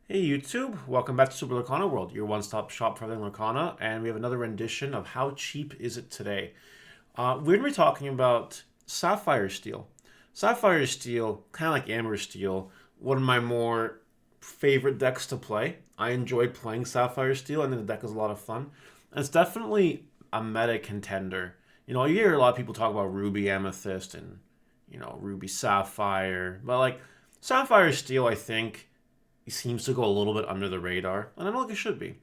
Hey YouTube, welcome back to Super Lorcana World, your one-stop shop for everything Lorcana, and we have another rendition of How Cheap Is It Today? We're going to be talking about Sapphire Steel. Sapphire Steel, kind of like Amber Steel, one of my more favorite decks to play. I enjoy playing Sapphire Steel. I think the deck is a lot of fun. And it's definitely a meta contender. You hear a lot of people talk about Ruby Amethyst and, Ruby Sapphire. But, Sapphire Steel, I think, seems to go a little bit under the radar. And I don't think it should be.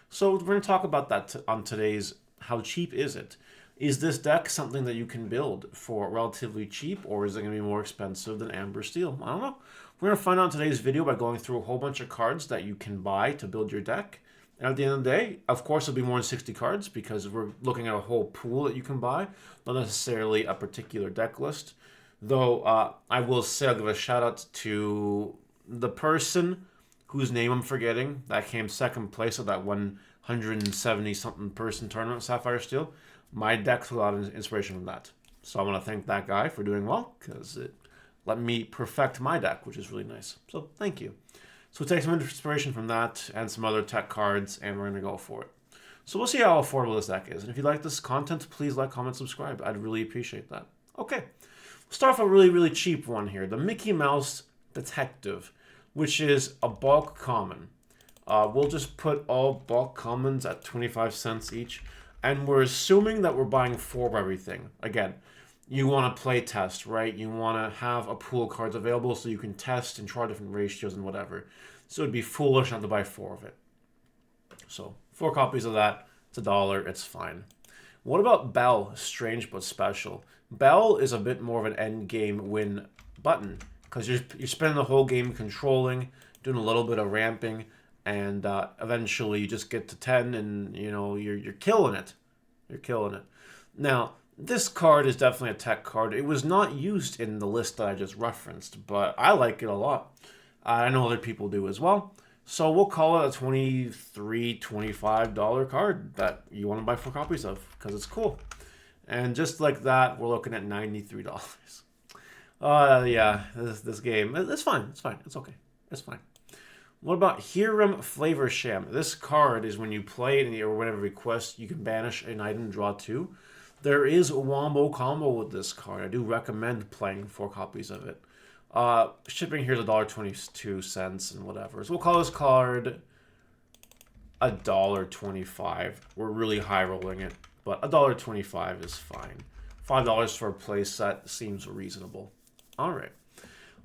So we're going to talk about that on today's How Cheap Is It? Is this deck something that you can build for relatively cheap, or is it going to be more expensive than Amber Steel? I don't know. We're going to find out in today's video by going through a whole bunch of cards that you can buy to build your deck. And at the end of the day, of course, it'll be more than 60 cards because we're looking at a whole pool that you can buy, not necessarily a particular deck list. Though I will say, I'll give a shout out to the person whose name I'm forgetting that came second place at that 170 something person tournament, Sapphire Steel. My deck took a lot of inspiration from that. So I want to thank that guy for doing well because it let me perfect my deck, which is really nice. So thank you. So we'll take some inspiration from that and some other tech cards, and we're going to go for it. So we'll see how affordable this deck is. And if you like this content, please like, comment, subscribe. I'd really appreciate that. Okay. We'll start off a really, really cheap one here. The Mickey Mouse Detective, which is a bulk common. We'll just put all bulk commons at 25 cents each. And we're assuming that we're buying 4 of everything. Again, you want to play test, right? You want to have a pool of cards available so you can test and try different ratios and whatever. So it'd be foolish not to buy 4 of it. So 4 copies of that. It's $1. It's fine. What about Bell? Strange but special. Bell is a bit more of an end game win button because you're spending the whole game controlling, doing a little bit of ramping, and eventually you just get to 10 and you're killing it. You're killing it. Now, this card is definitely a tech card. It was not used in the list that I just referenced, but I like it a lot. I know other people do as well. So we'll call it a $23, $25 card that you want to buy 4 copies of because it's cool. And just like that, we're looking at $93. Yeah, this game, it's fine. It's fine. It's okay. It's fine. What about Hiram Flavor Sham? This card is when you play it or whenever request, you can banish an item, draw 2. There is a wombo combo with this card. I do recommend playing 4 copies of it. Shipping here is $1.22 and whatever. So we'll call this card $1.25. We're really high rolling it, but $1.25 is fine. $5 for a play set seems reasonable. All right.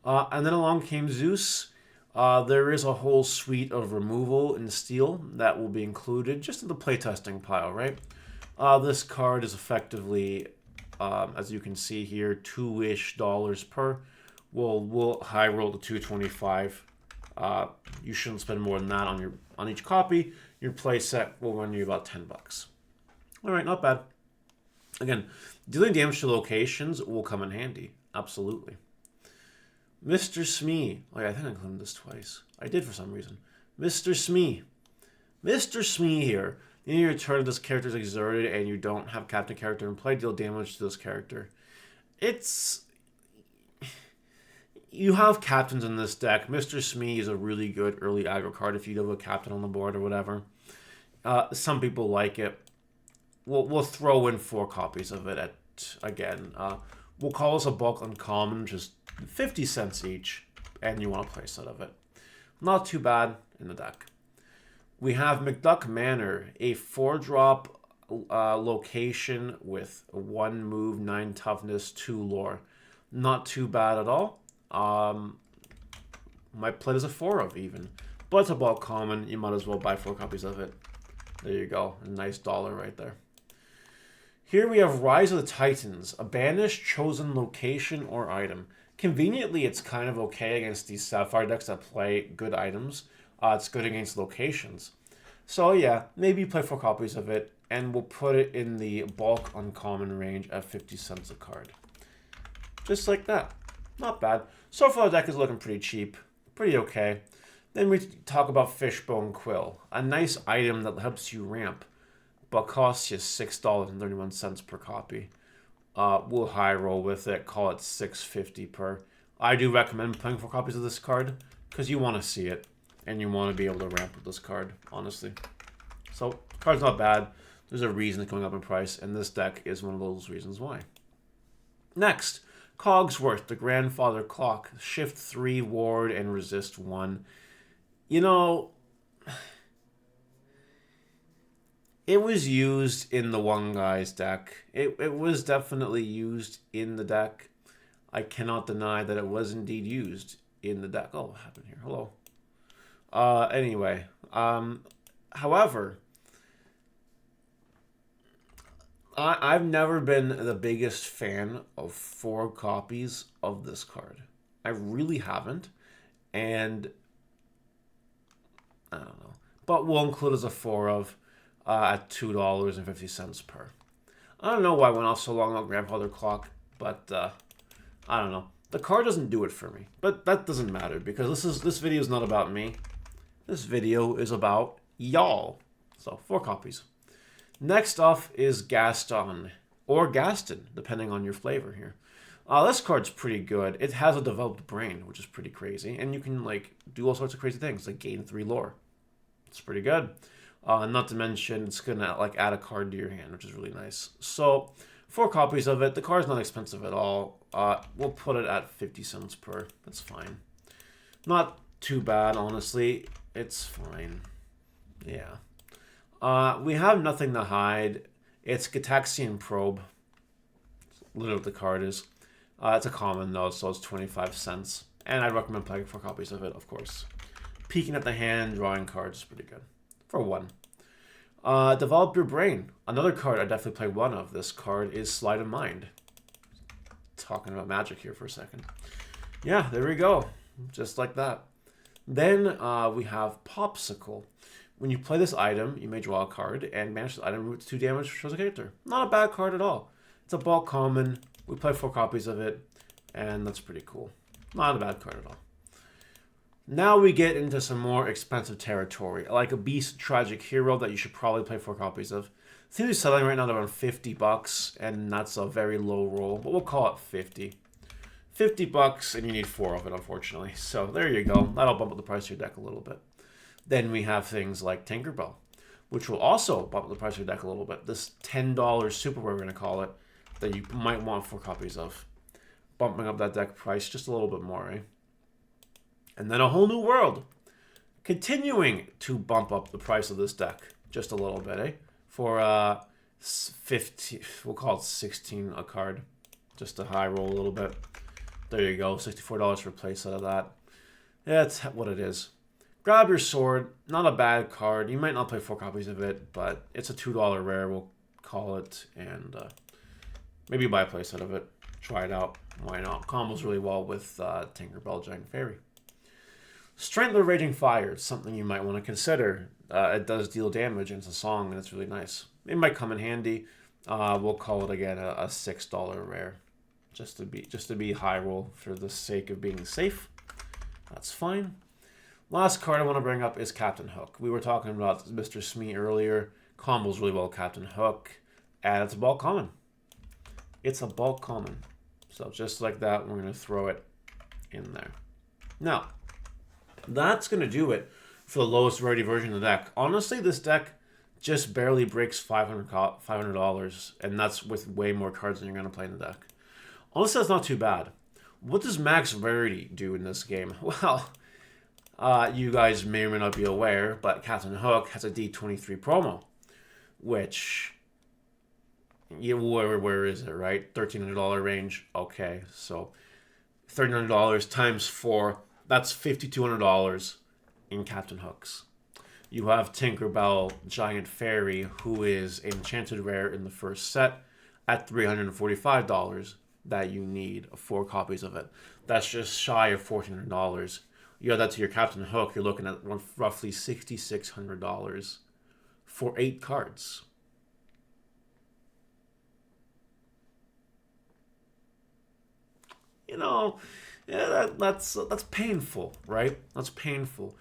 And then along came Zeus. There is a whole suite of removal in steel that will be included just in the playtesting pile, right? This card is effectively, as you can see here, $2-ish per. We'll high roll to 225. You shouldn't spend more than that on each copy. Your play set will run you about $10. All right, not bad. Again, dealing damage to locations will come in handy. Absolutely. Mr. Smee. Oh, yeah, I think I included this twice. I did for some reason. Mr. Smee. Mr. Smee here. In your turn, this character is exerted and you don't have captain character in play, deal damage to this character. You have captains in this deck. Mr. Smee is a really good early aggro card if you have a captain on the board or whatever. Some people like it. We'll throw in 4 copies of it we'll call this a bulk uncommon, just 50 cents each, and you want a play set of it. Not too bad in the deck. We have McDuck Manor, a 4-drop location with 1 move, 9 toughness, 2 lore. Not too bad at all. Might play as a 4 of even. But it's a bulk common. You might as well buy 4 copies of it. There you go. A nice $1 right there. Here we have Rise of the Titans, a banished chosen location or item. Conveniently, it's kind of okay against these Sapphire decks that play good items. It's good against locations. So yeah, maybe play 4 copies of it, and we'll put it in the bulk uncommon range at 50 cents a card. Just like that. Not bad. So far, the deck is looking pretty cheap. Pretty okay. Then we talk about Fishbone Quill, a nice item that helps you ramp, but costs you $6.31 per copy. We'll high roll with it, call it $6.50 per. I do recommend playing 4 copies of this card because you want to see it. and you want to be able to ramp with this card, honestly. So, card's not bad. There's a reason it's going up in price, and this deck is one of those reasons why. Next, Cogsworth, the Grandfather Clock. Shift 3, Ward, and Resist 1. You know, it was used in the one guy's deck. It was definitely used in the deck. I cannot deny that it was indeed used in the deck. Oh, what happened here? Hello. Anyway, however, I've never been the biggest fan of 4 copies of this card. I really haven't, and I don't know. But we'll include as a 4 of at $2.50 per. I don't know why I went off so long on Grandfather Clock, but I don't know. The card doesn't do it for me, but that doesn't matter because this video is not about me. This video is about y'all. So 4 copies. Next off is Gaston, or Gaston, depending on your flavor here. This card's pretty good. It has a developed brain, which is pretty crazy, and you can like do all sorts of crazy things, like gain 3 lore. It's pretty good. Not to mention, it's gonna like add a card to your hand, which is really nice. So 4 copies of it. The card's not expensive at all. We'll put it at 50 cents per. That's fine. Not too bad, honestly. It's fine. Yeah. We have Nothing to Hide. It's Gataxian Probe. Literally what the card is. It's a common though, so it's 25 cents. And I recommend playing 4 copies of it, of course. Peeking at the hand, drawing cards is pretty good. For 1. Develop Your Brain. Another card I definitely play 1 of. This card is Sleight of Mind. Talking about magic here for a second. Yeah, there we go. Just like that. Then we have Popsicle. When you play this item, you may draw a card and manage the item root 2 damage, shows a character. Not a bad card at all. It's a bulk common. We play 4 copies of it, and that's pretty cool. Not a bad card at all. Now we get into some more expensive territory, like a Beast Tragic Hero that you should probably play 4 copies of. It seems to be selling right now at around 50 bucks, and that's a very low roll, but we'll call it 50. 50 bucks, and you need 4 of it, unfortunately. So there you go. That'll bump up the price of your deck a little bit. Then we have things like Tinkerbell, which will also bump up the price of your deck a little bit. This $10 super, we're going to call it, that you might want 4 copies of. Bumping up that deck price just a little bit more, eh? And then A Whole New World. Continuing to bump up the price of this deck just a little bit, eh? For 15, we'll call it 16 a card. Just to high roll a little bit. There you go, $64 for a play set of that. Yeah, that's what it is. Grab Your Sword, not a bad card. You might not play 4 copies of it, but it's a $2 rare, we'll call it. And maybe buy a playset of it. Try it out. Why not? Combos really well with Tinkerbell Giant Fairy. Strength of the Raging Fire. It's something you might want to consider. It does deal damage, and it's a song, and it's really nice. It might come in handy. We'll call it again a $6 rare. Just to be high roll for the sake of being safe. That's fine. Last card I want to bring up is Captain Hook. We were talking about Mr. Smee earlier. Combos really well with Captain Hook. And it's a bulk common. It's a bulk common. So just like that, we're going to throw it in there. Now, that's going to do it for the lowest rarity version of the deck. Honestly, this deck just barely breaks $500, and that's with way more cards than you're going to play in the deck. Honestly, that's not too bad. What does max rarity do in this game? Well, you guys may or may not be aware, but Captain Hook has a D23 promo, which, where is it, right? $1,300 range. Okay, so $1,300 times 4, that's $5,200 in Captain Hooks. You have Tinkerbell Giant Fairy, who is enchanted rare in the first set at $345 that you need 4 copies of it. That's just shy of $1,400. You add that to your Captain Hook, you're looking at roughly $6,600 for 8 cards. You know, yeah, that's painful, right? That's painful.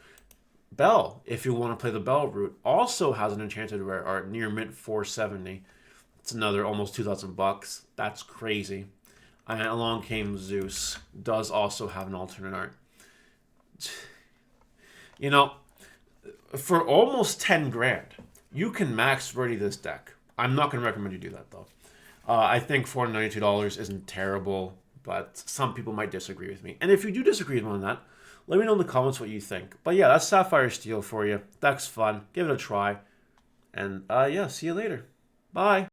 Belle, if you want to play the Belle route, also has an enchanted rare art near mint 470. It's another almost $2,000. That's crazy. And Along Came Zeus does also have an alternate art. You know, for almost 10 grand, you can max ready this deck. I'm not going to recommend you do that though. I think $492 isn't terrible, but some people might disagree with me. And if you do disagree with me on that, let me know in the comments what you think. But yeah, that's Sapphire Steel for you. Deck's fun. Give it a try. And yeah, see you later. Bye.